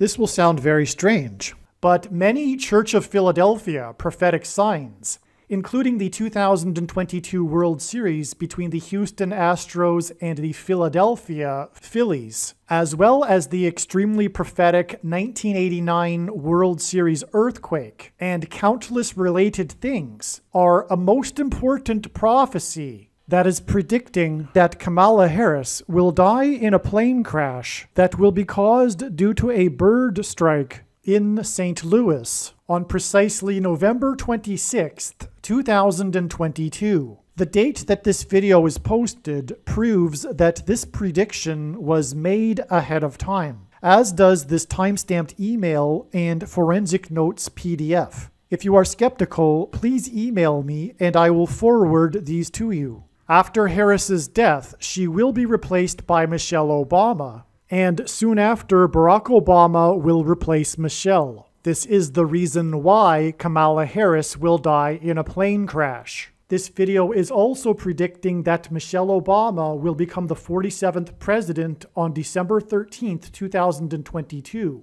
This will sound very strange, but many Church of Philadelphia prophetic signs, including the 2022 World Series between the Houston Astros and the Philadelphia Phillies, as well as the extremely prophetic 1989 World Series earthquake, and countless related things, are a most important prophecy that is predicting that Kamala Harris will die in a plane crash that will be caused due to a bird strike in St. Louis on precisely November 26th, 2022. The date that this video is posted proves that this prediction was made ahead of time, as does this timestamped email and forensic notes PDF. If you are skeptical, please email me and I will forward these to you. After Harris's death, she will be replaced by Michelle Obama, and soon after, Barack Obama will replace Michelle. This is the reason why Kamala Harris will die in a plane crash. This video is also predicting that Michelle Obama will become the 47th president on December 13th, 2022.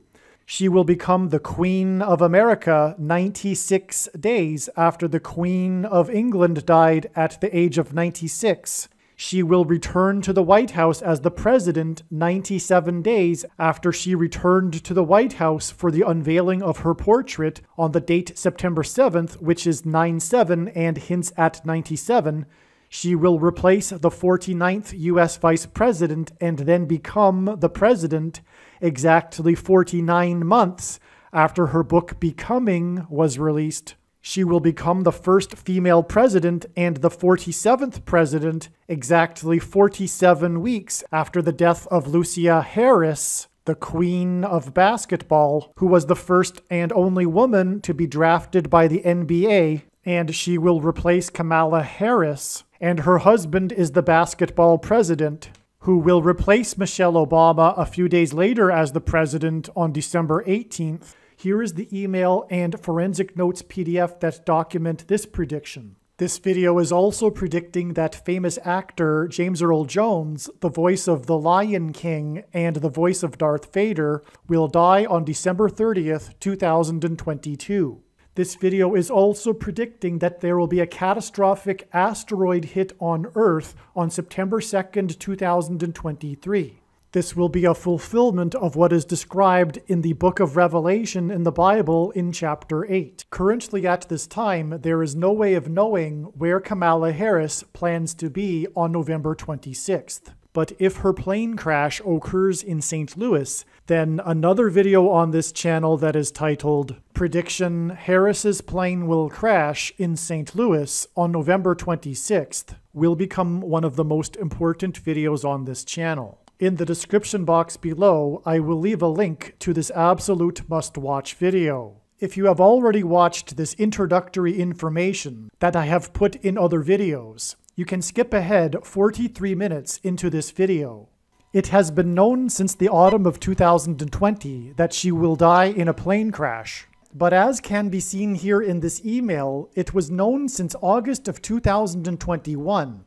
She will become the Queen of America 96 days after the Queen of England died at the age of 96. She will return to the White House as the president 97 days after she returned to the White House for the unveiling of her portrait on the date September 7th, which is 9/7 and hints at 97. She will replace the 49th U.S. Vice President and then become the president exactly 49 months after her book Becoming was released. She will become the first female president and the 47th president exactly 47 weeks after the death of Lucia Harris, the queen of basketball, who was the first and only woman to be drafted by the NBA, and she will replace Kamala Harris, and her husband is the basketball president, who will replace Michelle Obama a few days later as the president on December 18th. Here is the email and forensic notes PDF that document this prediction. This video is also predicting that famous actor James Earl Jones, the voice of The Lion King and the voice of Darth Vader, will die on December 30th, 2022. This video is also predicting that there will be a catastrophic asteroid hit on Earth on September 2nd, 2023. This will be a fulfillment of what is described in the book of Revelation in the Bible in chapter 8. Currently at this time, there is no way of knowing where Kamala Harris plans to be on November 26th. But if her plane crash occurs in St. Louis, then another video on this channel that is titled Prediction Harris's Plane Will Crash in St. Louis on November 26th will become one of the most important videos on this channel. In the description box below, I will leave a link to this absolute must-watch video. If you have already watched this introductory information that I have put in other videos, you can skip ahead 43 minutes into this video. It has been known since the autumn of 2020 that she will die in a plane crash. But as can be seen here in this email, it was known since August of 2021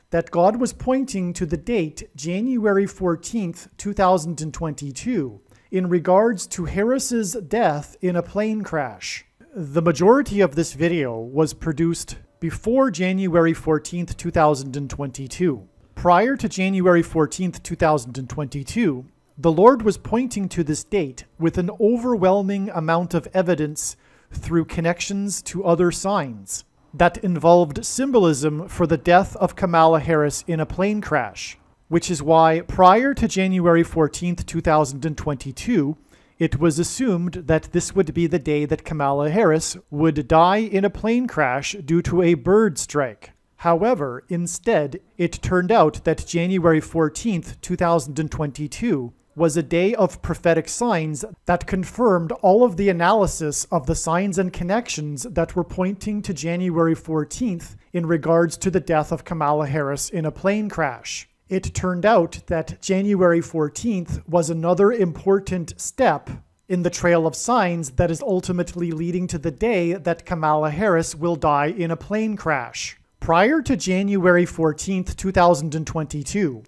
that God was pointing to the date January 14th, 2022, in regards to Harris's death in a plane crash. The majority of this video was produced before January 14th, 2022. Prior to January 14th, 2022, the Lord was pointing to this date with an overwhelming amount of evidence through connections to other signs that involved symbolism for the death of Kamala Harris in a plane crash, which is why prior to January 14th, 2022, it was assumed that this would be the day that Kamala Harris would die in a plane crash due to a bird strike. However, instead, it turned out that January 14th, 2022 was a day of prophetic signs that confirmed all of the analysis of the signs and connections that were pointing to January 14th in regards to the death of Kamala Harris in a plane crash. It turned out that January 14th was another important step in the trail of signs that is ultimately leading to the day that Kamala Harris will die in a plane crash. Prior to January 14th, 2022,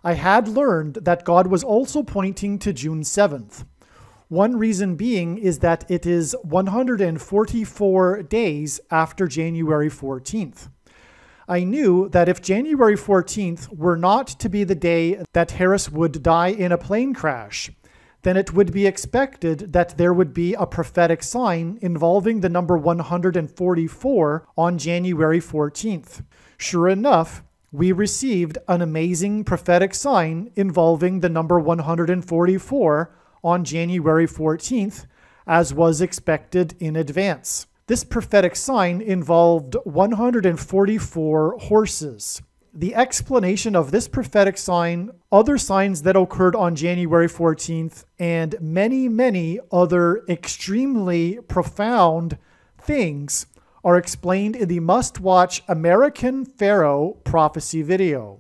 I had learned that God was also pointing to June 7th. One reason being is that it is 144 days after January 14th. I knew that if January 14th were not to be the day that Harris would die in a plane crash, then it would be expected that there would be a prophetic sign involving the number 144 on January 14th. Sure enough, we received an amazing prophetic sign involving the number 144 on January 14th, as was expected in advance. This prophetic sign involved 144 horses. The explanation of this prophetic sign, other signs that occurred on January 14th, and many, many other extremely profound things are explained in the must-watch American Pharaoh prophecy video.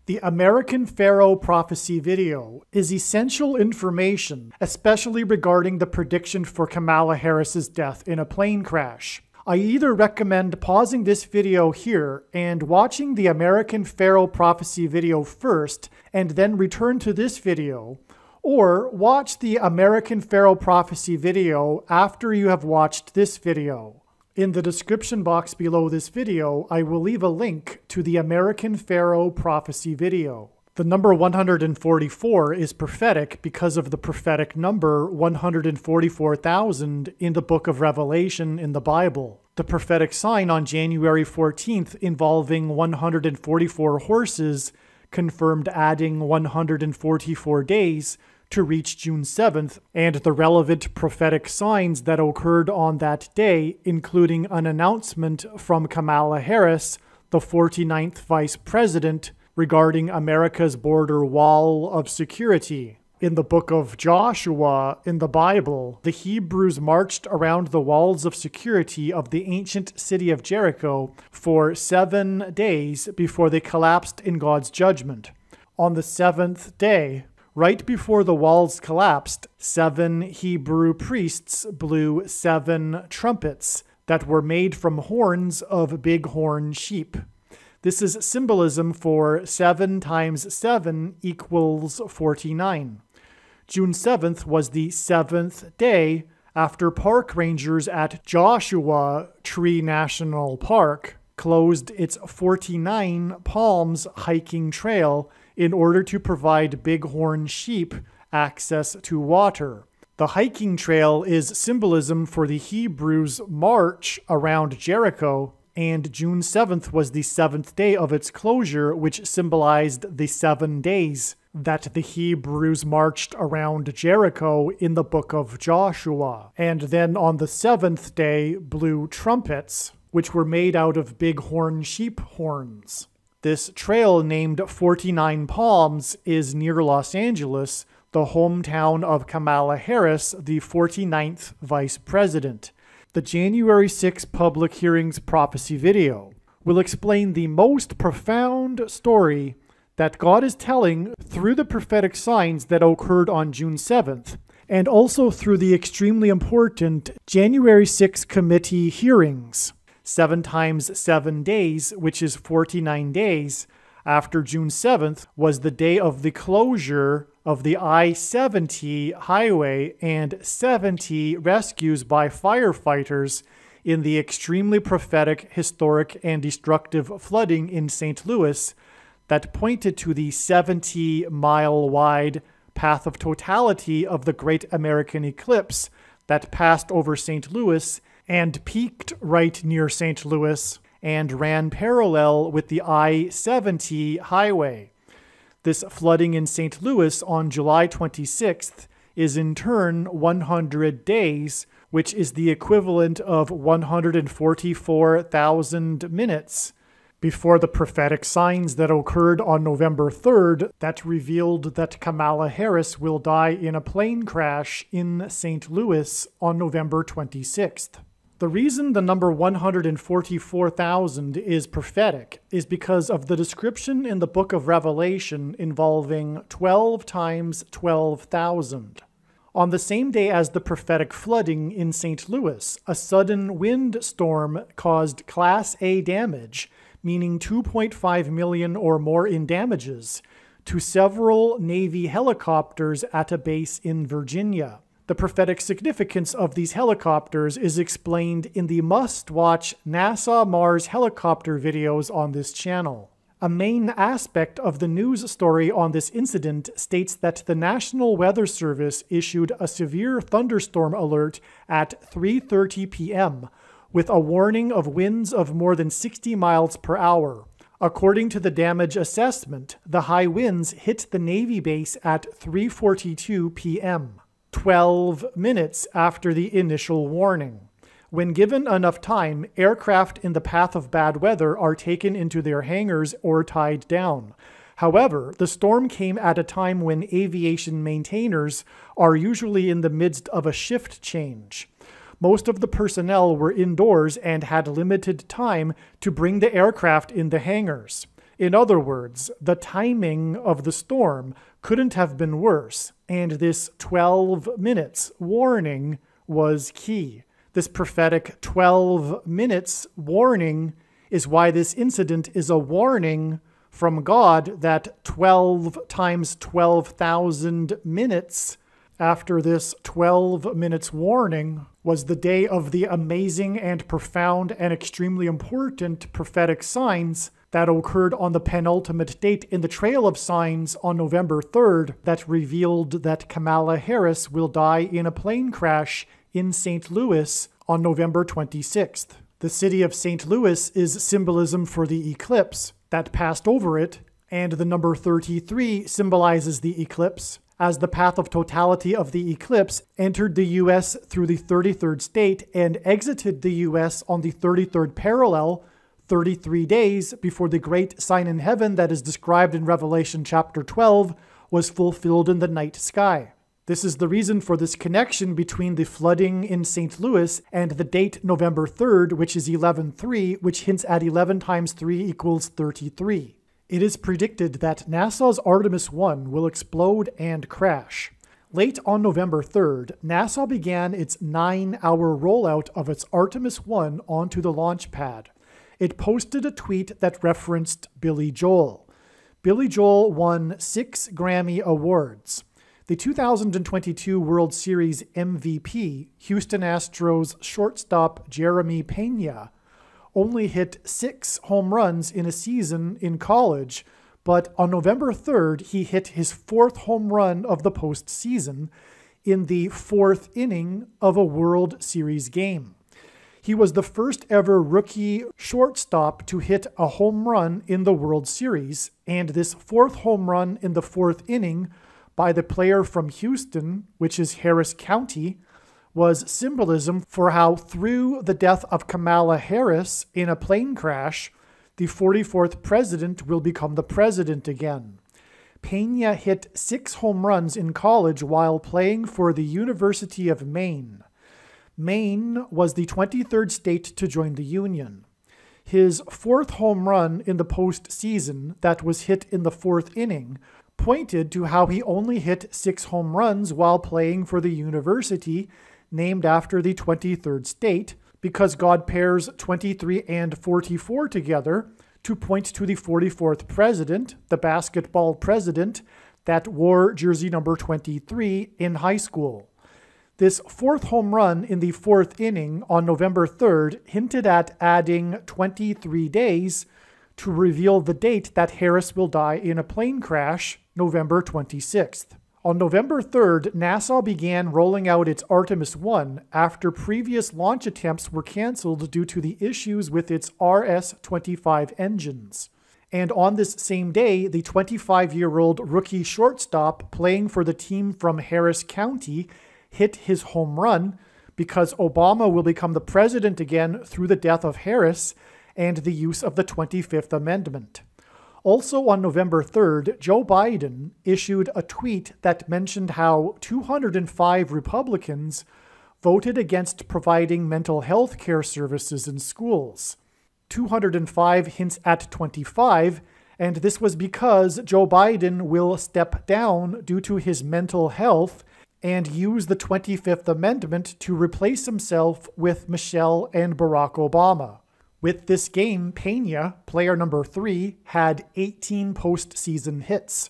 The American Pharaoh prophecy video is essential information, especially regarding the prediction for Kamala Harris's death in a plane crash. I either recommend pausing this video here and watching the American Pharaoh prophecy video first and then return to this video, or watch the American Pharaoh prophecy video after you have watched this video. In the description box below this video, I will leave a link to the American Pharaoh prophecy video. The number 144 is prophetic because of the prophetic number 144,000 in the book of Revelation in the Bible. The prophetic sign on January 14th involving 144 horses confirmed adding 144 days to reach June 7th, and the relevant prophetic signs that occurred on that day, including an announcement from Kamala Harris, the 49th Vice President, regarding America's border wall of security. In the book of Joshua in the Bible, the Hebrews marched around the walls of security of the ancient city of Jericho for 7 days before they collapsed in God's judgment. On the 7th day, right before the walls collapsed, 7 Hebrew priests blew 7 trumpets that were made from horns of bighorn sheep. This is symbolism for 7 times 7 equals 49. June 7th was the 7th day after park rangers at Joshua Tree National Park closed its 49 Palms hiking trail in order to provide bighorn sheep access to water. The hiking trail is symbolism for the Hebrews' march around Jericho, and June 7th was the 7th day of its closure, which symbolized the 7 days that the Hebrews marched around Jericho in the book of Joshua. And then on the 7th day blew trumpets, which were made out of bighorn sheep horns. This trail, named 49 Palms, is near Los Angeles, the hometown of Kamala Harris, the 49th Vice President. The January 6 public hearings prophecy video will explain the most profound story that God is telling through the prophetic signs that occurred on June 7th, and also through the extremely important January 6 committee hearings. 7 times 7 days, which is 49 days, after June 7th was the day of the closure of the I-70 highway and 70 rescues by firefighters in the extremely prophetic, historic, and destructive flooding in St. Louis that pointed to the 70-mile-wide path of totality of the Great American Eclipse that passed over St. Louis and peaked right near St. Louis and ran parallel with the I-70 highway. This flooding in St. Louis on July 26th is in turn 100 days, which is the equivalent of 144,000 minutes before the prophetic signs that occurred on November 3rd that revealed that Kamala Harris will die in a plane crash in St. Louis on November 26th. The reason the number 144,000 is prophetic is because of the description in the book of Revelation involving 12 times 12,000. On the same day as the prophetic flooding in St. Louis, a sudden windstorm caused Class A damage, meaning 2.5 million or more in damages, to several Navy helicopters at a base in Virginia. The prophetic significance of these helicopters is explained in the must-watch NASA Mars helicopter videos on this channel. A main aspect of the news story on this incident states that the National Weather Service issued a severe thunderstorm alert at 3:30 p.m., with a warning of winds of more than 60 miles per hour. According to the damage assessment, the high winds hit the Navy base at 3:42 p.m., 12 minutes after the initial warning. When given enough time, aircraft in the path of bad weather are taken into their hangars or tied down. However, the storm came at a time when aviation maintainers are usually in the midst of a shift change. Most of the personnel were indoors and had limited time to bring the aircraft in the hangars. In other words, the timing of the storm couldn't have been worse, and this 12 minutes warning was key. This prophetic 12 minutes warning is why this incident is a warning from God that 12 times 12,000 minutes after this 12 minutes warning was the day of the amazing and profound and extremely important prophetic signs that occurred on the penultimate date in the Trail of Signs on November 3rd that revealed that Kamala Harris will die in a plane crash in St. Louis on November 26th. The city of St. Louis is symbolism for the eclipse that passed over it, and the number 33 symbolizes the eclipse, as the path of totality of the eclipse entered the U.S. through the 33rd state and exited the U.S. on the 33rd parallel, 33 days before the great sign in heaven that is described in Revelation chapter 12 was fulfilled in the night sky. This is the reason for this connection between the flooding in St. Louis and the date November 3rd, which is 11-3, which hints at 11 times 3 equals 33. It is predicted that NASA's Artemis 1 will explode and crash. Late on November 3rd, NASA began its 9-hour rollout of its Artemis 1 onto the launch pad. It posted a tweet that referenced Billy Joel. Billy Joel won 6 Grammy Awards. The 2022 World Series MVP, Houston Astros shortstop Jeremy Pena, only hit 6 home runs in a season in college, but on November 3rd, he hit his 4th home run of the postseason in the 4th inning of a World Series game. He was the first ever rookie shortstop to hit a home run in the World Series, and this 4th home run in the 4th inning by the player from Houston, which is Harris County, was symbolism for how through the death of Kamala Harris in a plane crash, the 44th president will become the president again. Pena hit 6 home runs in college while playing for the University of Maine. Maine was the 23rd state to join the Union. His 4th home run in the postseason that was hit in the 4th inning pointed to how he only hit 6 home runs while playing for the university named after the 23rd state, because God pairs 23 and 44 together to point to the 44th president, the basketball president, that wore jersey number 23 in high school. This 4th home run in the 4th inning on November 3rd hinted at adding 23 days to reveal the date that Harris will die in a plane crash, November 26th. On November 3rd, NASA began rolling out its Artemis 1 after previous launch attempts were canceled due to the issues with its RS-25 engines. And on this same day, the 25-year-old rookie shortstop playing for the team from Harris County hit his home run because Obama will become the president again through the death of Harris and the use of the 25th Amendment. Also on November 3rd, Joe Biden issued a tweet that mentioned how 205 Republicans voted against providing mental health care services in schools. 205 hints at 25, and this was because Joe Biden will step down due to his mental health and use the 25th Amendment to replace himself with Michelle and Barack Obama. With this game, Pena, player number 3, had 18 postseason hits.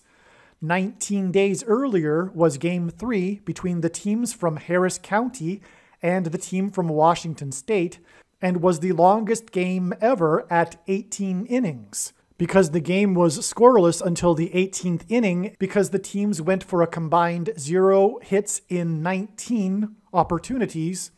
19 days earlier was Game 3 between the teams from Harris County and the team from Washington State, and was the longest game ever at 18 innings. Because the game was scoreless until the 18th inning, because the teams went for a combined 0 hits in 19 opportunities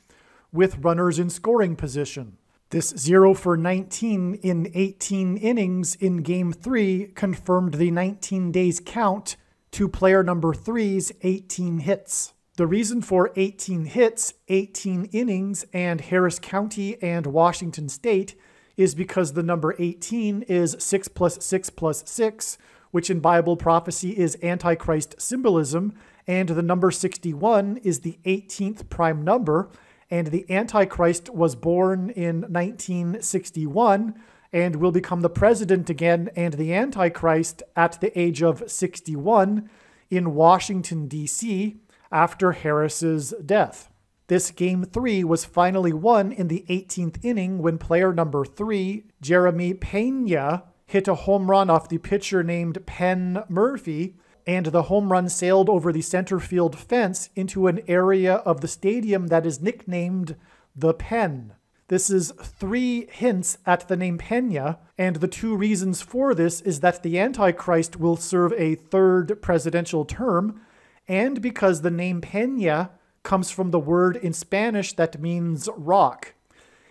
with runners in scoring position. This 0 for 19 in 18 innings in Game 3 confirmed the 19 days count to player number 3's 18 hits. The reason for 18 hits, 18 innings, and Harris County and Washington State is because the number 18 is 6 plus 6 plus 6, which in Bible prophecy is Antichrist symbolism, and the number 61 is the 18th prime number, and the Antichrist was born in 1961 and will become the president again and the Antichrist at the age of 61 in Washington, D.C., after Harris's death. This Game 3 was finally won in the 18th inning when player number 3, Jeremy Pena, hit a home run off the pitcher named Penn Murphy, and the home run sailed over the center field fence into an area of the stadium that is nicknamed the Pen. This is 3 hints at the name Pena, and the 2 reasons for this is that the Antichrist will serve a 3rd presidential term, and because the name Pena comes from the word in Spanish that means rock.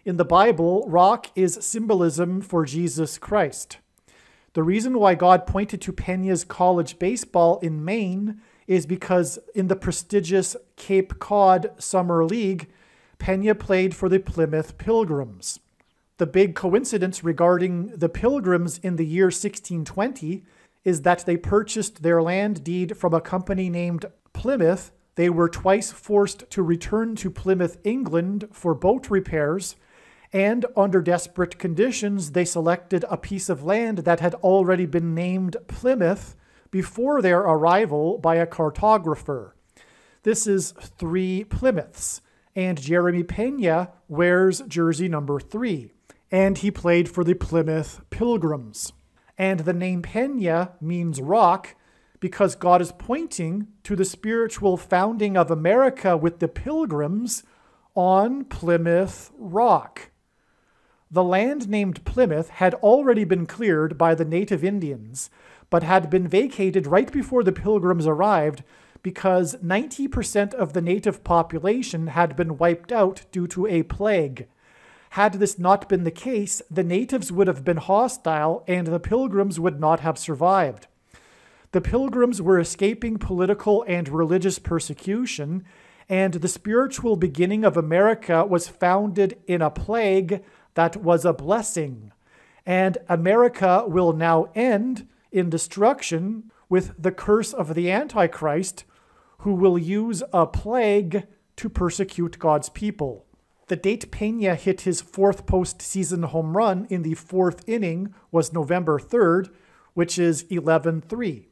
In the Bible, rock is symbolism for Jesus Christ. The reason why God pointed to Pena's college baseball in Maine is because in the prestigious Cape Cod Summer League, Pena played for the Plymouth Pilgrims. The big coincidence regarding the Pilgrims in the year 1620 is that they purchased their land deed from a company named Plymouth. They were twice forced to return to Plymouth, England for boat repairs, and under desperate conditions, they selected a piece of land that had already been named Plymouth before their arrival by a cartographer. This is 3 Plymouths, and Jeremy Pena wears jersey number 3, and he played for the Plymouth Pilgrims. And the name Pena means rock because God is pointing to the spiritual founding of America with the Pilgrims on Plymouth Rock. The land named Plymouth had already been cleared by the native Indians, but had been vacated right before the Pilgrims arrived because 90% of the native population had been wiped out due to a plague. Had this not been the case, the natives would have been hostile and the Pilgrims would not have survived. The Pilgrims were escaping political and religious persecution, and the spiritual beginning of America was founded in a plague that was a blessing. And America will now end in destruction with the curse of the Antichrist, who will use a plague to persecute God's people. The date Pena hit his 4th postseason home run in the 4th inning was November 3rd, which is 11-3.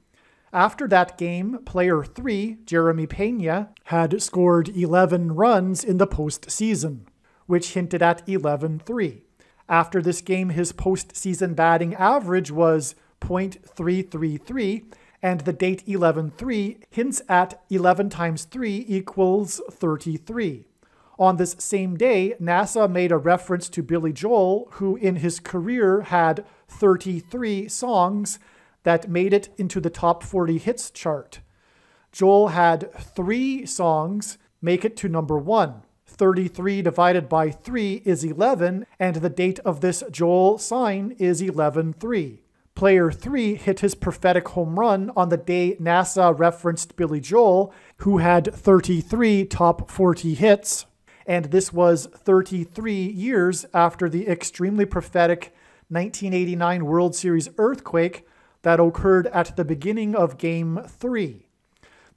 After that game, player 3, Jeremy Pena, had scored 11 runs in the postseason, which hinted at 11-3. After this game, his postseason batting average was .333, and the date 11-3 hints at 11 times 3 equals 33. On this same day, NASA made a reference to Billy Joel, who in his career had 33 songs that made it into the top 40 hits chart. Joel had 3 songs make it to number 1. 33 divided by 3 is 11, and the date of this Joel sign is 11-3. Player 3 hit his prophetic home run on the day NASA referenced Billy Joel, who had 33 top 40 hits, and this was 33 years after the extremely prophetic 1989 World Series earthquake that occurred at the beginning of Game 3.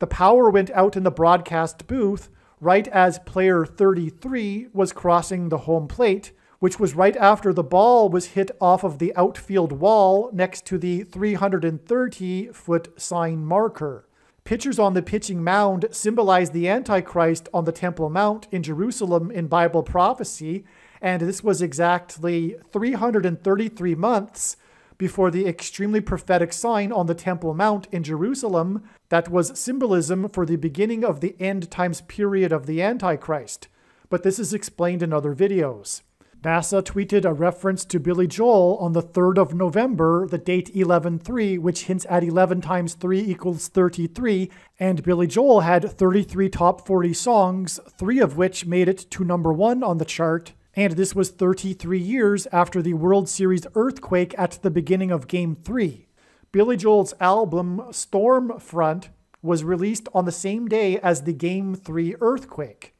The power went out in the broadcast booth right as player 33 was crossing the home plate, which was right after the ball was hit off of the outfield wall next to the 330-foot sign marker. Pictures on the pitching mound symbolize the Antichrist on the Temple Mount in Jerusalem in Bible prophecy, and this was exactly 333 months before the extremely prophetic sign on the Temple Mount in Jerusalem that was symbolism for the beginning of the end times period of the Antichrist. But this is explained in other videos. NASA tweeted a reference to Billy Joel on the 3rd of November, the date 11/3, which hints at 11 times 3 equals 33, and Billy Joel had 33 top 40 songs, 3 of which made it to number 1 on the chart, and this was 33 years after the World Series earthquake at the beginning of Game 3. Billy Joel's album, Stormfront, was released on the same day as the Game 3 earthquake.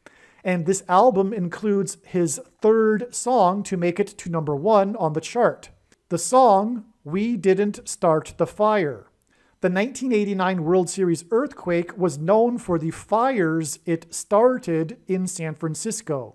And this album includes his 3rd song to make it to number 1 on the chart. The song, We Didn't Start the Fire. The 1989 World Series earthquake was known for the fires it started in San Francisco.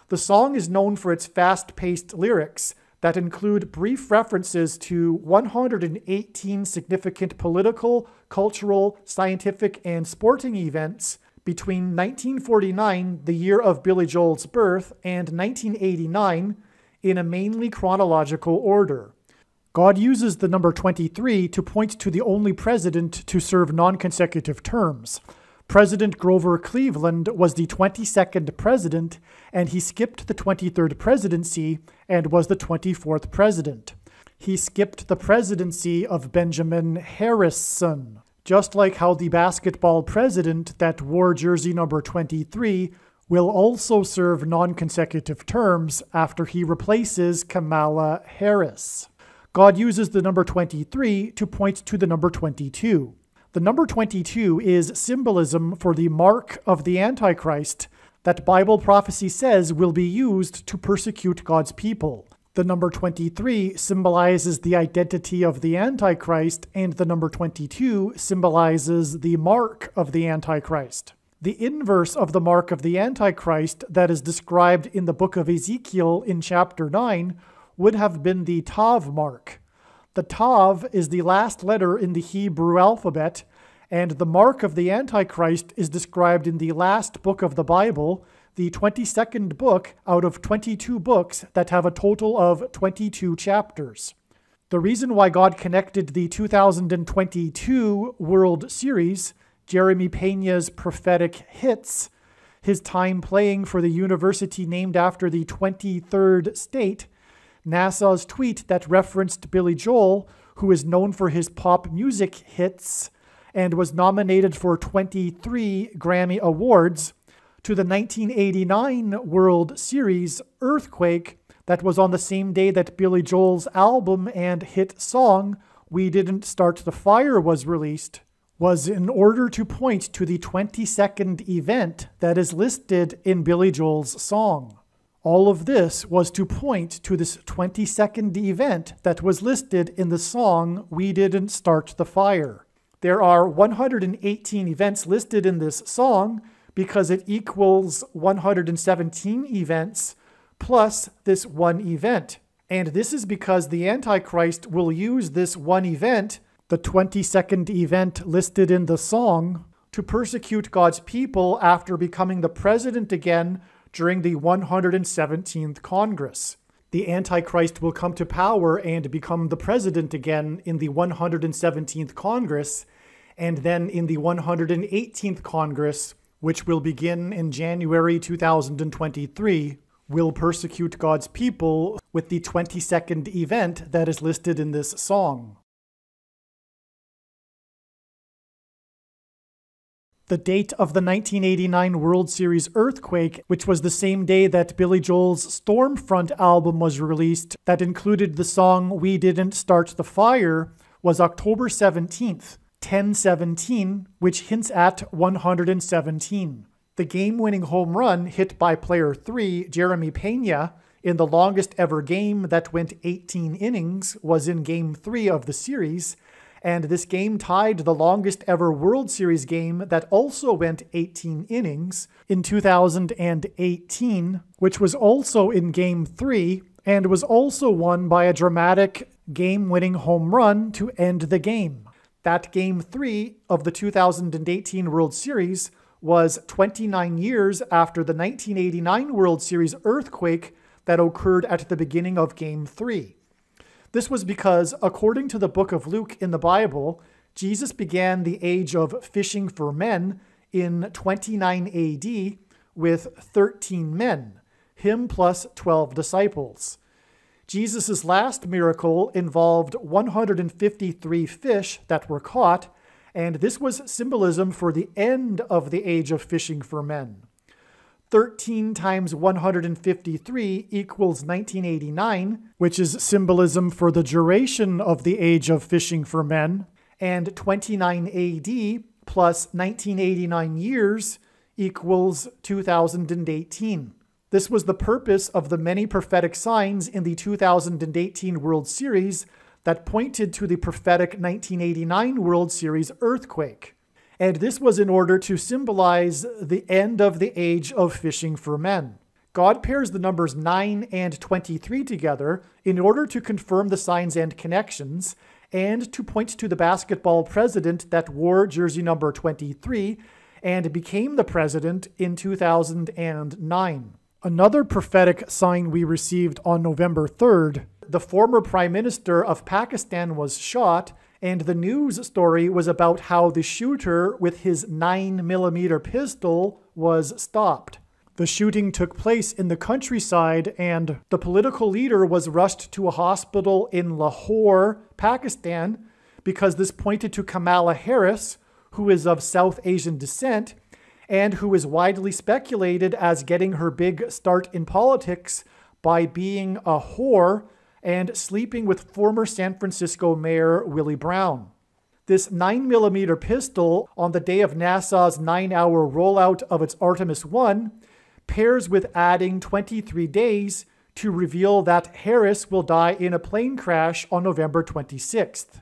The song is known for its fast-paced lyrics that include brief references to 118 significant political, cultural, scientific, and sporting events between 1949, the year of Billy Joel's birth, and 1989, in a mainly chronological order. God uses the number 23 to point to the only president to serve non-consecutive terms. President Grover Cleveland was the 22nd president, and he skipped the 23rd presidency and was the 24th president. He skipped the presidency of Benjamin Harrison. Just like how the basketball president that wore jersey number 23 will also serve non-consecutive terms after he replaces Kamala Harris. God uses the number 23 to point to the number 22. The number 22 is symbolism for the mark of the Antichrist that Bible prophecy says will be used to persecute God's people. The number 23 symbolizes the identity of the Antichrist, and the number 22 symbolizes the mark of the Antichrist. The inverse of the mark of the Antichrist that is described in the book of Ezekiel in chapter 9 would have been the Tav mark. The Tav is the last letter in the Hebrew alphabet, and the mark of the Antichrist is described in the last book of the Bible, the 22nd book out of 22 books that have a total of 22 chapters. The reason why God connected the 2022 World Series, Jeremy Pena's prophetic hits, his time playing for the university named after the 23rd state, NASA's tweet that referenced Billy Joel, who is known for his pop music hits and was nominated for 23 Grammy Awards, to the 1989 World Series earthquake that was on the same day that Billy Joel's album and hit song, We Didn't Start the Fire, was released, was in order to point to the 22nd event that is listed in Billy Joel's song. All of this was to point to this 22nd event that was listed in the song, We Didn't Start the Fire. There are 118 events listed in this song, because it equals 117 events plus this one event. And this is because the Antichrist will use this one event, the 22nd event listed in the song, to persecute God's people after becoming the president again during the 117th Congress. The Antichrist will come to power and become the president again in the 117th Congress, and then in the 118th Congress, which will begin in January 2023, will persecute God's people with the 22nd event that is listed in this song. The date of the 1989 World Series earthquake, which was the same day that Billy Joel's Stormfront album was released that included the song We Didn't Start the Fire, was October 17th. 1017, which hints at 117. The game-winning home run hit by player 3, Jeremy Pena, in the longest ever game that went 18 innings was in Game 3 of the series, and this game tied the longest ever World Series game that also went 18 innings in 2018, which was also in Game 3 and was also won by a dramatic game-winning home run to end the game. That Game 3 of the 2018 World Series was 29 years after the 1989 World Series earthquake that occurred at the beginning of Game 3. This was because, according to the book of Luke in the Bible, Jesus began the age of fishing for men in 29 AD with 13 men, him plus 12 disciples. Jesus' last miracle involved 153 fish that were caught, and this was symbolism for the end of the age of fishing for men. 13 times 153 equals 1989, which is symbolism for the duration of the age of fishing for men, and 29 AD plus 1989 years equals 2018. This was the purpose of the many prophetic signs in the 2018 World Series that pointed to the prophetic 1989 World Series earthquake. And this was in order to symbolize the end of the age of fishing for men. God pairs the numbers 9 and 23 together in order to confirm the signs and connections, and to point to the basketball president that wore jersey number 23 and became the president in 2009. Another prophetic sign we received on November 3rd, the former Prime Minister of Pakistan was shot, and the news story was about how the shooter with his 9mm pistol was stopped. The shooting took place in the countryside, and the political leader was rushed to a hospital in Lahore, Pakistan, because this pointed to Kamala Harris, who is of South Asian descent, and who is widely speculated as getting her big start in politics by being a whore and sleeping with former San Francisco Mayor Willie Brown. This 9mm pistol, on the day of NASA's 9-hour rollout of its Artemis 1, pairs with adding 23 days to reveal that Harris will die in a plane crash on November 26th.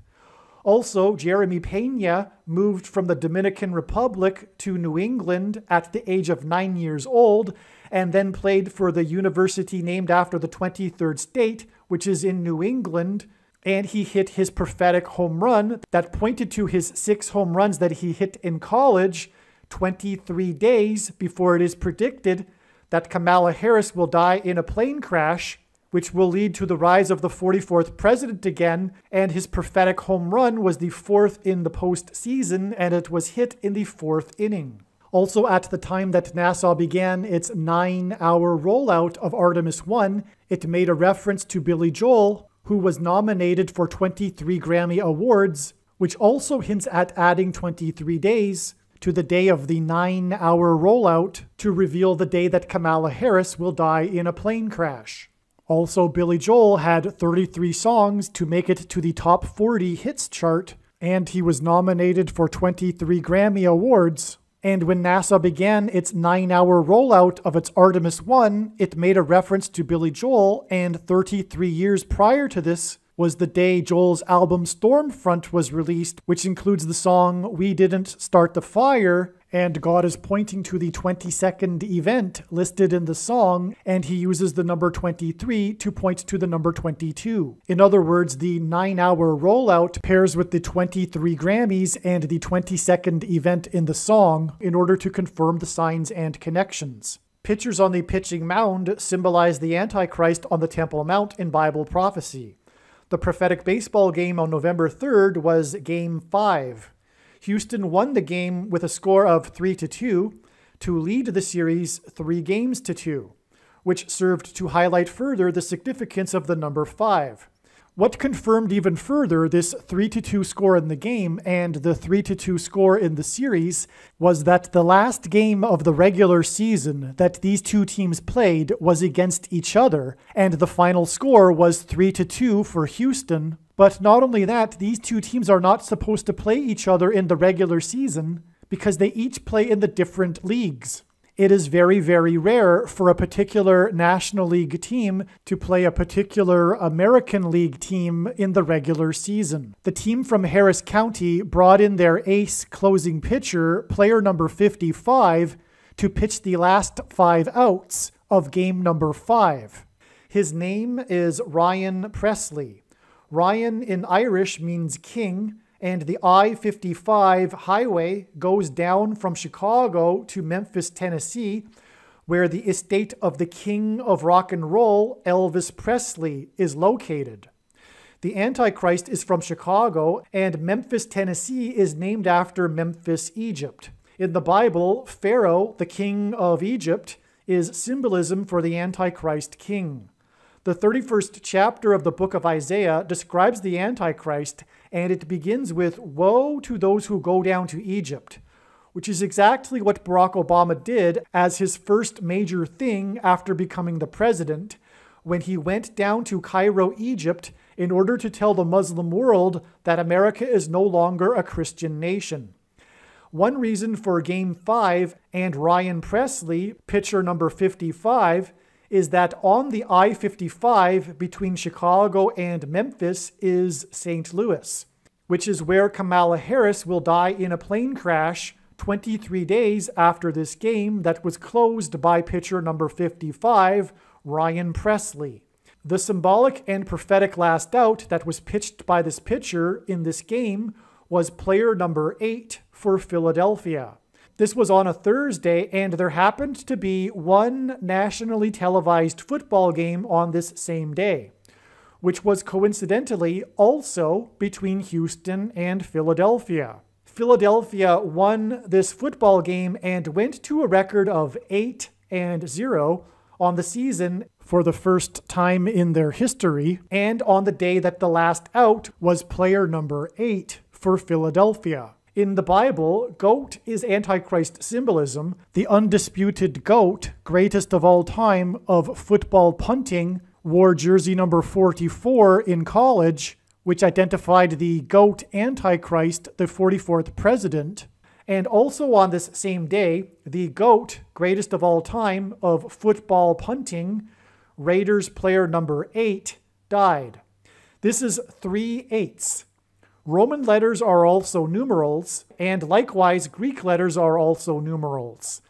Also, Jeremy Pena moved from the Dominican Republic to New England at the age of 9 years old, and then played for the university named after the 23rd state, which is in New England, and he hit his prophetic home run that pointed to his 6 home runs that he hit in college 23 days before it is predicted that Kamala Harris will die in a plane crash, which will lead to the rise of the 44th president again, and his prophetic home run was the 4th in the postseason, and it was hit in the 4th inning. Also, at the time that NASA began its 9-hour rollout of Artemis 1, it made a reference to Billy Joel, who was nominated for 23 Grammy Awards, which also hints at adding 23 days to the day of the 9-hour rollout to reveal the day that Kamala Harris will die in a plane crash. Also, Billy Joel had 33 songs to make it to the top 40 hits chart, and he was nominated for 23 Grammy Awards. And when NASA began its 9-hour rollout of its Artemis 1, it made a reference to Billy Joel, and 33 years prior to this was the day Joel's album Stormfront was released, which includes the song We Didn't Start the Fire, and God is pointing to the 22nd event listed in the song, and he uses the number 23 to point to the number 22. In other words, the 9-hour rollout pairs with the 23 Grammys and the 22nd event in the song in order to confirm the signs and connections. Pictures on the pitching mound symbolize the Antichrist on the Temple Mount in Bible prophecy. The prophetic baseball game on November 3rd was Game 5. Houston won the game with a score of 3-2 to lead the series 3-2, which served to highlight further the significance of the number 5. What confirmed even further this 3-2 score in the game and the 3-2 score in the series was that the last game of the regular season that these two teams played was against each other, and the final score was 3-2 for Houston. But not only that, these two teams are not supposed to play each other in the regular season because they each play in the different leagues. It is very, very rare for a particular National League team to play a particular American League team in the regular season. The team from Harris County brought in their ace closing pitcher, player number 55, to pitch the last 5 outs of game number 5. His name is Ryan Presley. Ryan in Irish means king, and the I-55 highway goes down from Chicago to Memphis, Tennessee, where the estate of the king of rock and roll, Elvis Presley, is located. The Antichrist is from Chicago, and Memphis, Tennessee is named after Memphis, Egypt. In the Bible, Pharaoh, the king of Egypt, is symbolism for the Antichrist king. The 31st chapter of the book of Isaiah describes the Antichrist, and it begins with, "Woe to those who go down to Egypt," which is exactly what Barack Obama did as his first major thing after becoming the president, when he went down to Cairo, Egypt, in order to tell the Muslim world that America is no longer a Christian nation. One reason for Game 5 and Ryan Presley, pitcher number 55, is that on the I-55 between Chicago and Memphis is St. Louis, which is where Kamala Harris will die in a plane crash 23 days after this game that was closed by pitcher number 55, Ryan Presley. The symbolic and prophetic last out that was pitched by this pitcher in this game was player number 8 for Philadelphia. This was on a Thursday, and there happened to be one nationally televised football game on this same day, which was coincidentally also between Houston and Philadelphia. Philadelphia won this football game and went to a record of 8-0 on the season for the first time in their history, and on the day that the last out was player number 8 for Philadelphia. In the Bible, goat is Antichrist symbolism. The undisputed GOAT, greatest of all time of football punting, wore jersey number 44 in college, which identified the GOAT Antichrist, the 44th president. And also on this same day, the GOAT, greatest of all time of football punting, Raiders player number 8, died. This is 3 8s. Roman letters are also numerals, and likewise Greek letters are also numerals.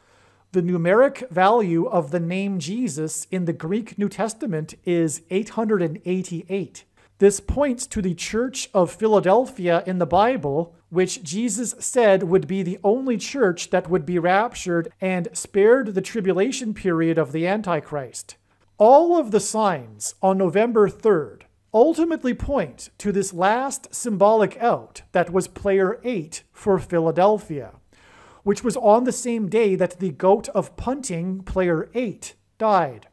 The numeric value of the name Jesus in the Greek New Testament is 888. This points to the Church of Philadelphia in the Bible, which Jesus said would be the only church that would be raptured and spared the tribulation period of the Antichrist. All of the signs on November 3rd ultimately point to this last symbolic out that was player 8 for Philadelphia, which was on the same day that the GOAT of punting, player 8, died,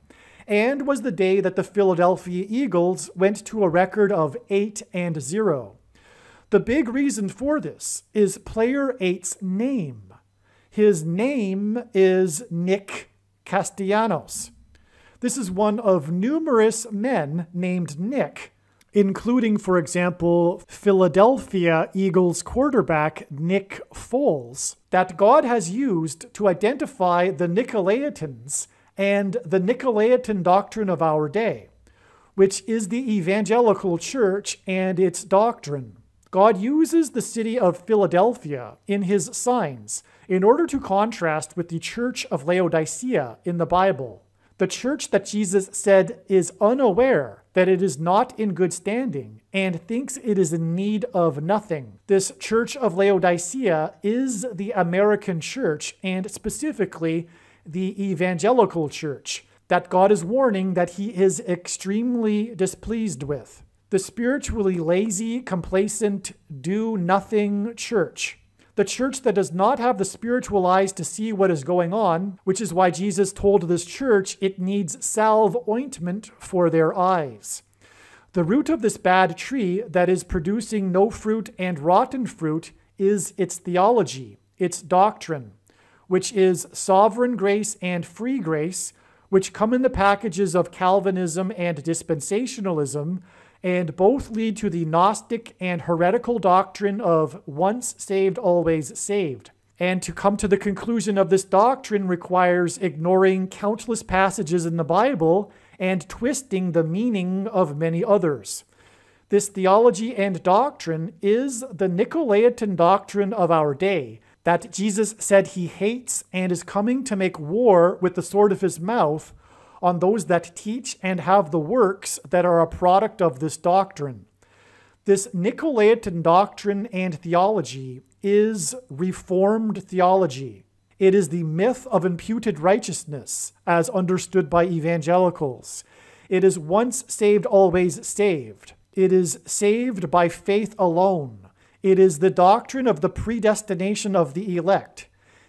and was the day that the Philadelphia Eagles went to a record of 8-0. The big reason for this is player 8's name. His name is Nick Castellanos. This is one of numerous men named Nick, including, for example, Philadelphia Eagles quarterback Nick Foles, that God has used to identify the Nicolaitans and the Nicolaitan doctrine of our day, which is the evangelical church and its doctrine. God uses the city of Philadelphia in his signs in order to contrast with the church of Laodicea in the Bible. The church that Jesus said is unaware that it is not in good standing and thinks it is in need of nothing. This church of Laodicea is the American church, and specifically the evangelical church, that God is warning that he is extremely displeased with. The spiritually lazy, complacent, do-nothing church. The church that does not have the spiritual eyes to see what is going on, which is why Jesus told this church it needs salve ointment for their eyes. The root of this bad tree that is producing no fruit and rotten fruit is its theology, its doctrine, which is sovereign grace and free grace, which come in the packages of Calvinism and dispensationalism, and both lead to the Gnostic and heretical doctrine of once saved, always saved. And to come to the conclusion of this doctrine requires ignoring countless passages in the Bible and twisting the meaning of many others. This theology and doctrine is the Nicolaitan doctrine of our day, that Jesus said he hates and is coming to make war with the sword of his mouth on those that teach and have the works that are a product of this doctrine. This Nicolaitan doctrine and theology is Reformed theology. It is the myth of imputed righteousness, as understood by evangelicals. It is once saved, always saved. It is saved by faith alone. It is the doctrine of the predestination of the elect.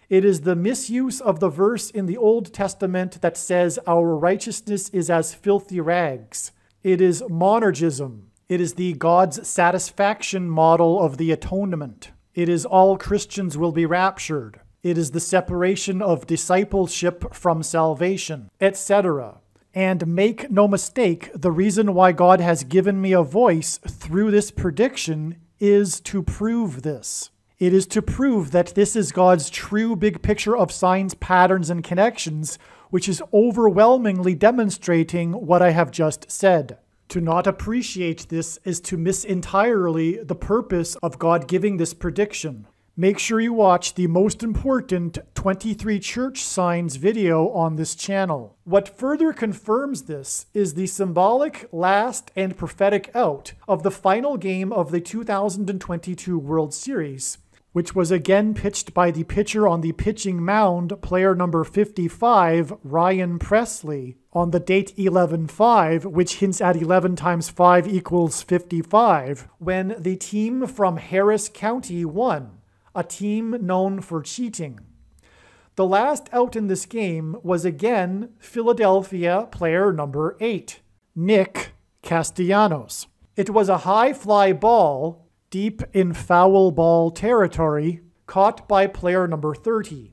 It is the misuse of the verse in the Old Testament that says our righteousness is as filthy rags. It is monergism. It is the God's satisfaction model of the atonement. It is all Christians will be raptured. It is the separation of discipleship from salvation, etc. And make no mistake, the reason why God has given me a voice through this prediction is to prove this. It is to prove that this is God's true big picture of signs, patterns, and connections, which is overwhelmingly demonstrating what I have just said. To not appreciate this is to miss entirely the purpose of God giving this prediction. Make sure you watch the most important 23 church signs video on this channel. What further confirms this is the symbolic last and prophetic out of the final game of the 2022 World Series, which was again pitched by the pitcher on the pitching mound, player number 55, Ryan Pressly, on the date 11-5, which hints at 11 times 5 equals 55, when the team from Harris County won, a team known for cheating. The last out in this game was again Philadelphia player number 8, Nick Castellanos. It was a high fly ball deep in foul ball territory, caught by player number 30.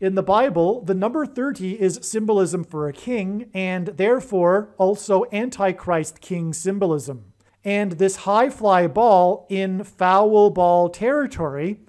In the Bible, the number 30 is symbolism for a king, and therefore also Antichrist king symbolism. And this high fly ball in foul ball territory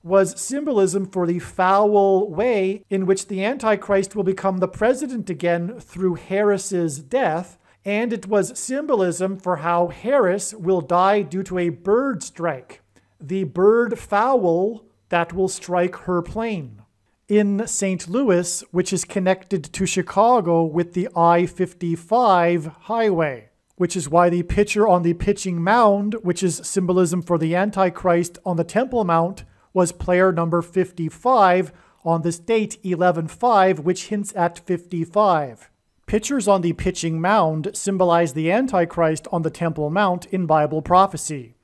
was symbolism for the foul way in which the Antichrist will become the president again through Harris's death, and it was symbolism for how Harris will die due to a bird strike, the bird fowl that will strike her plane. In St. Louis, which is connected to Chicago with the I-55 highway, which is why the pitcher on the pitching mound, which is symbolism for the Antichrist on the Temple Mount, was player number 55 on this date 11-5, which hints at 55. Pitchers on the pitching mound symbolize the Antichrist on the Temple Mount in Bible prophecy.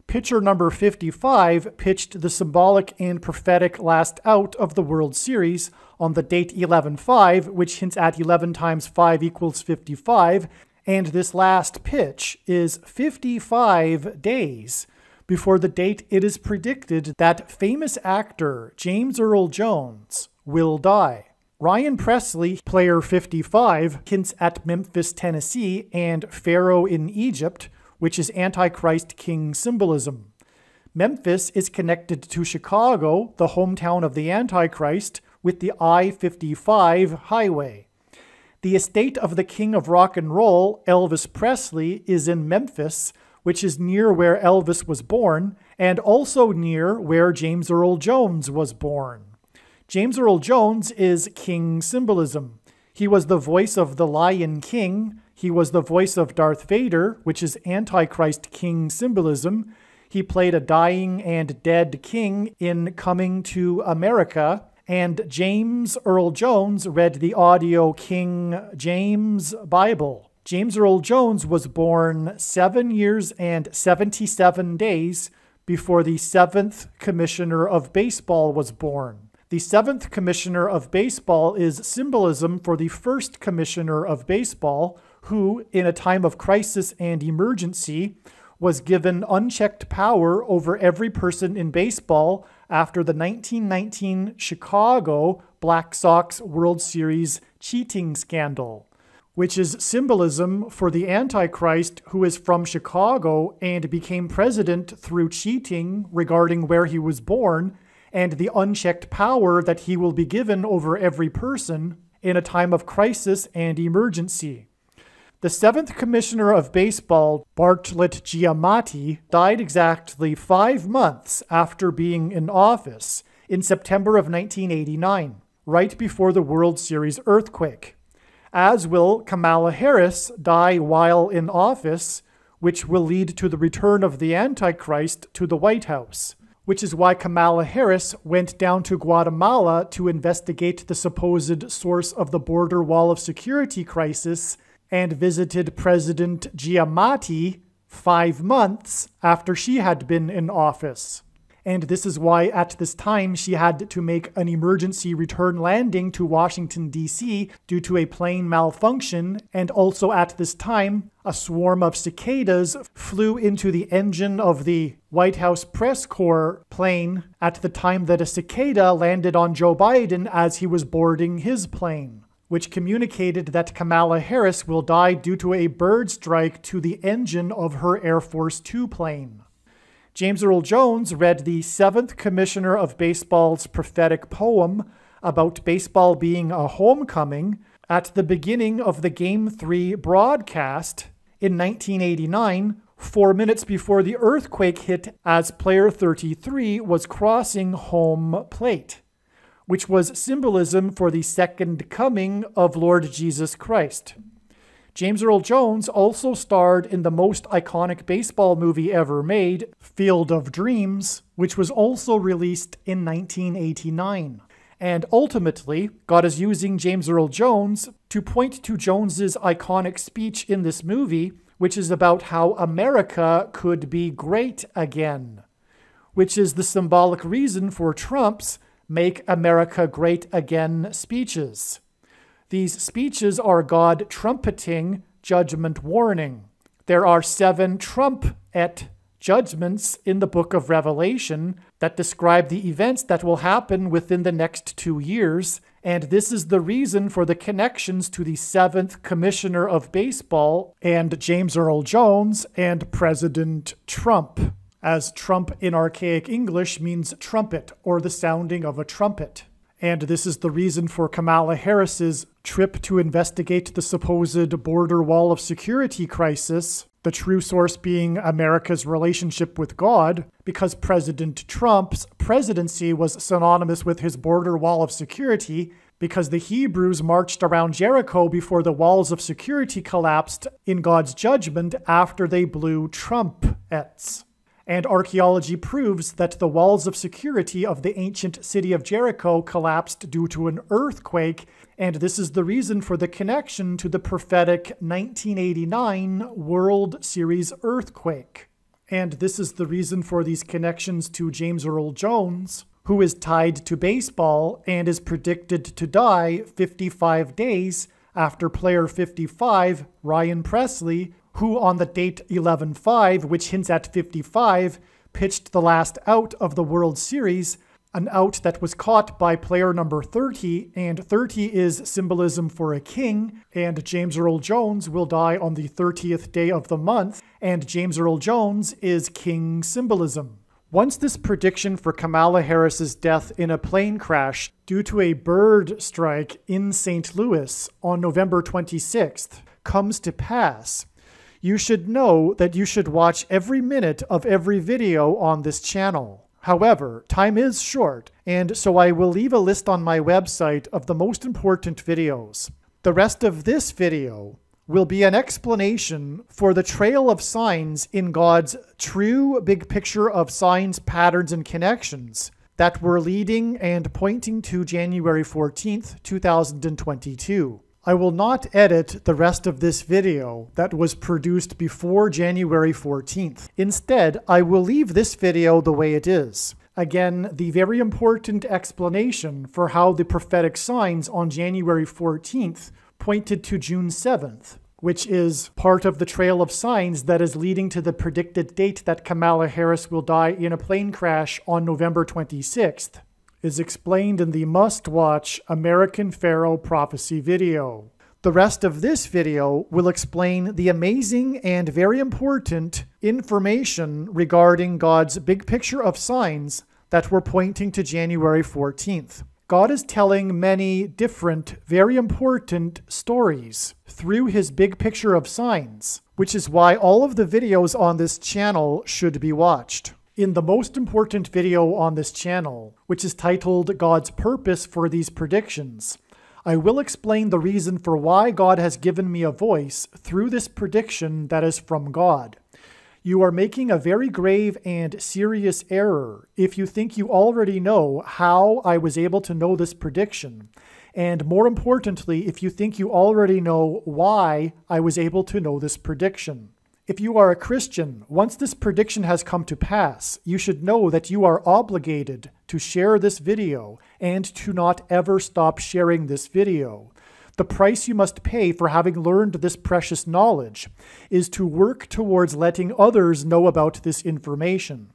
Pitcher number 55 pitched the symbolic and prophetic last out of the World Series on the date 11-5, which hints at 11 times 5 equals 55, and this last pitch is 55 days before the date it is predicted that famous actor James Earl Jones will die. Ryan Pressly, player 55, hints at Memphis, Tennessee, and Pharaoh in Egypt, which is Antichrist king symbolism. Memphis is connected to Chicago, the hometown of the Antichrist, with the I-55 highway. The estate of the king of rock and roll, Elvis Presley, is in Memphis, which is near where Elvis was born, and also near where James Earl Jones was born. James Earl Jones is king symbolism. He was the voice of the Lion King. He was the voice of Darth Vader, which is Antichrist king symbolism. He played a dying and dead king in Coming to America. And James Earl Jones read the audio King James Bible. James Earl Jones was born 7 years and 77 days before the 7th Commissioner of Baseball was born. The 7th Commissioner of Baseball is symbolism for the 1st Commissioner of Baseball, who, in a time of crisis and emergency, was given unchecked power over every person in baseball after the 1919 Chicago Black Sox World Series cheating scandal, which is symbolism for the Antichrist who is from Chicago and became president through cheating regarding where he was born, and the unchecked power that he will be given over every person in a time of crisis and emergency. The 7th Commissioner of Baseball, Bartlett Giamatti, died exactly 5 months after being in office in September of 1989, right before the World Series earthquake. As will Kamala Harris die while in office, which will lead to the return of the Antichrist to the White House, which is why Kamala Harris went down to Guatemala to investigate the supposed source of the border wall of security crisis and visited President Giamatti 5 months after she had been in office. And this is why at this time she had to make an emergency return landing to Washington, D.C. due to a plane malfunction, and also at this time a swarm of cicadas flew into the engine of the White House press corps plane at the time that a cicada landed on Joe Biden as he was boarding his plane, which communicated that Kamala Harris will die due to a bird strike to the engine of her Air Force Two plane. James Earl Jones read the 7th Commissioner of Baseball's prophetic poem about baseball being a homecoming at the beginning of the Game 3 broadcast in 1989, 4 minutes before the earthquake hit as player 33 was crossing home plate, which was symbolism for the second coming of Lord Jesus Christ. James Earl Jones also starred in the most iconic baseball movie ever made, Field of Dreams, which was also released in 1989. And ultimately, God is using James Earl Jones to point to Jones's iconic speech in this movie, which is about how America could be great again, which is the symbolic reason for Trump's Make America Great Again speeches. These speeches are God trumpeting judgment warning. There are 7 trumpet judgments in the book of Revelation that describe the events that will happen within the next 2 years, and this is the reason for the connections to the 7th Commissioner of Baseball and James Earl Jones and President Trump, as Trump in archaic English means trumpet or the sounding of a trumpet. And this is the reason for Kamala Harris's trip to investigate the supposed border wall of security crisis, the true source being America's relationship with God, because President Trump's presidency was synonymous with his border wall of security, because the Hebrews marched around Jericho before the walls of security collapsed in God's judgment after they blew trumpets. And archaeology proves that the walls of security of the ancient city of Jericho collapsed due to an earthquake, and this is the reason for the connection to the prophetic 1989 World Series earthquake. And this is the reason for these connections to James Earl Jones, who is tied to baseball and is predicted to die 55 days after player 55, Ryan Presley, who on the date 11-5, which hints at 55, pitched the last out of the World Series, an out that was caught by player number 30, and 30 is symbolism for a king, and James Earl Jones will die on the 30th day of the month, and James Earl Jones is king symbolism. Once this prediction for Kamala Harris's death in a plane crash due to a bird strike in St. Louis on November 26th comes to pass, you should know that you should watch every minute of every video on this channel. However, time is short, and so I will leave a list on my website of the most important videos. The rest of this video will be an explanation for the trail of signs in God's true big picture of signs, patterns, and connections that were leading and pointing to January 14th, 2022. I will not edit the rest of this video that was produced before January 14th. Instead, I will leave this video the way it is. Again, the very important explanation for how the prophetic signs on January 14th pointed to June 7th, which is part of the trail of signs that is leading to the predicted date that Kamala Harris will die in a plane crash on November 26th. Is explained in the must-watch American Pharaoh Prophecy video. The rest of this video will explain the amazing and very important information regarding God's big picture of signs that were pointing to January 14th. God is telling many different, very important stories through his big picture of signs, which is why all of the videos on this channel should be watched. In the most important video on this channel, which is titled God's Purpose for These Predictions, I will explain the reason for why God has given me a voice through this prediction that is from God. You are making a very grave and serious error if you think you already know how I was able to know this prediction, and more importantly, if you think you already know why I was able to know this prediction. If you are a Christian, once this prediction has come to pass, you should know that you are obligated to share this video and to not ever stop sharing this video. The price you must pay for having learned this precious knowledge is to work towards letting others know about this information.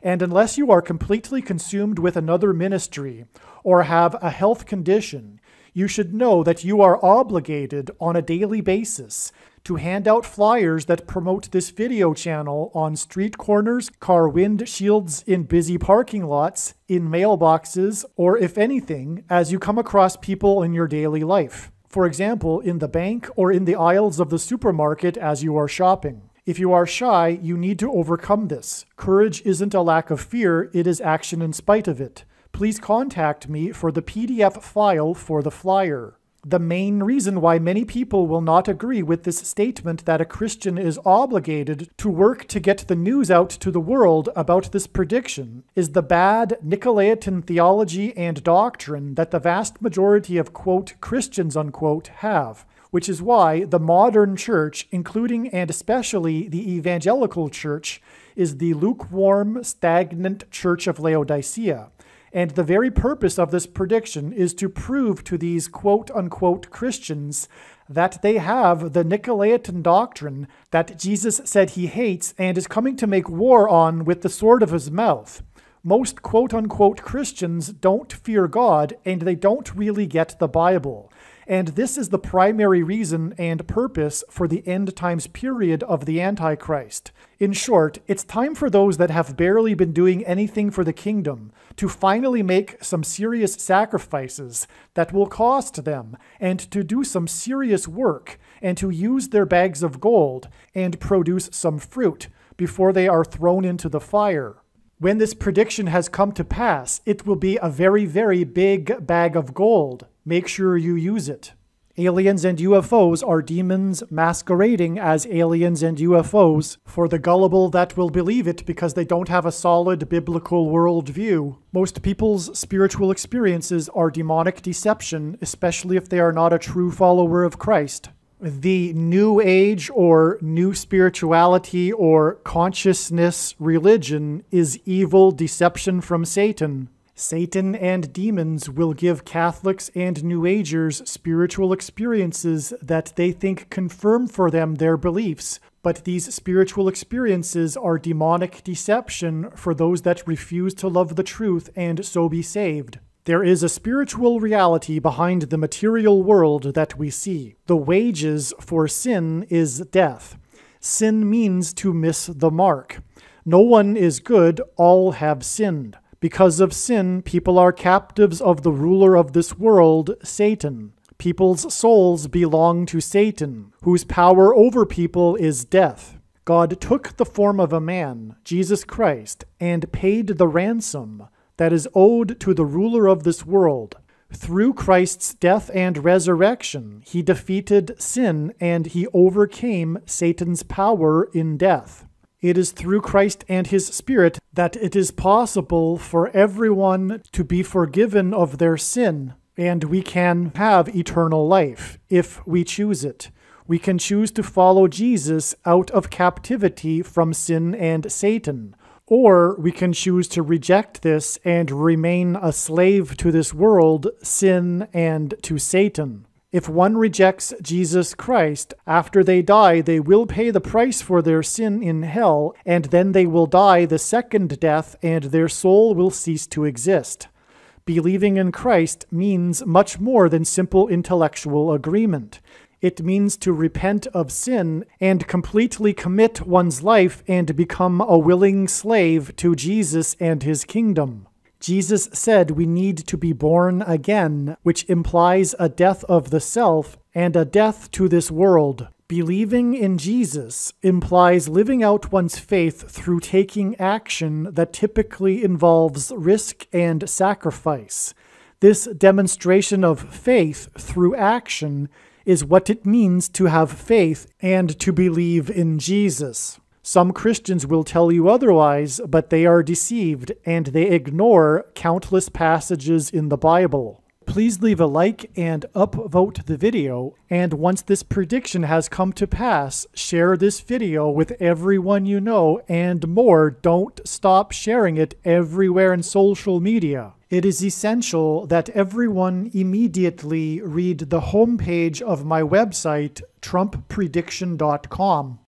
And unless you are completely consumed with another ministry or have a health condition, you should know that you are obligated on a daily basis to hand out flyers that promote this video channel on street corners, car windshields, in busy parking lots, in mailboxes, or if anything, as you come across people in your daily life. For example, in the bank or in the aisles of the supermarket as you are shopping. If you are shy, you need to overcome this. Courage isn't a lack of fear, it is action in spite of it. Please contact me for the PDF file for the flyer. The main reason why many people will not agree with this statement that a Christian is obligated to work to get the news out to the world about this prediction is the bad Nicolaitan theology and doctrine that the vast majority of, quote, Christians, unquote, have, which is why the modern church, including and especially the evangelical church, is the lukewarm, stagnant church of Laodicea. And the very purpose of this prediction is to prove to these quote-unquote Christians that they have the Nicolaitan doctrine that Jesus said he hates and is coming to make war on with the sword of his mouth. Most quote-unquote Christians don't fear God, and they don't really get the Bible. And this is the primary reason and purpose for the end times period of the Antichrist. In short, it's time for those that have barely been doing anything for the kingdom to finally make some serious sacrifices that will cost them, and to do some serious work, and to use their bags of gold and produce some fruit before they are thrown into the fire. When this prediction has come to pass, it will be a very, very big bag of gold. Make sure you use it. Aliens and UFOs are demons masquerading as aliens and UFOs for the gullible that will believe it because they don't have a solid biblical worldview. Most people's spiritual experiences are demonic deception, especially if they are not a true follower of Christ. The New Age or New Spirituality or Consciousness religion is evil deception from Satan. Satan and demons will give Catholics and New Agers spiritual experiences that they think confirm for them their beliefs, but these spiritual experiences are demonic deception for those that refuse to love the truth and so be saved. There is a spiritual reality behind the material world that we see. The wages for sin is death. Sin means to miss the mark. No one is good, all have sinned. Because of sin, people are captives of the ruler of this world, Satan. People's souls belong to Satan, whose power over people is death. God took the form of a man, Jesus Christ, and paid the ransom that is owed to the ruler of this world. Through Christ's death and resurrection, he defeated sin and he overcame Satan's power in death. It is through Christ and his Spirit that it is possible for everyone to be forgiven of their sin, and we can have eternal life if we choose it. We can choose to follow Jesus out of captivity from sin and Satan. Or we can choose to reject this and remain a slave to this world, sin, and to Satan. If one rejects Jesus Christ, after they die, they will pay the price for their sin in hell, and then they will die the second death, and their soul will cease to exist. Believing in Christ means much more than simple intellectual agreement. It means to repent of sin and completely commit one's life and become a willing slave to Jesus and his kingdom. Jesus said we need to be born again, which implies a death of the self and a death to this world. Believing in Jesus implies living out one's faith through taking action that typically involves risk and sacrifice. This demonstration of faith through action is what it means to have faith and to believe in Jesus. Some Christians will tell you otherwise, but they are deceived and they ignore countless passages in the Bible. please leave a like and upvote the video. And once this prediction has come to pass, share this video with everyone you know, and more, don't stop sharing it everywhere in social media. It is essential that everyone immediately read the homepage of my website, TrumpPrediction.com.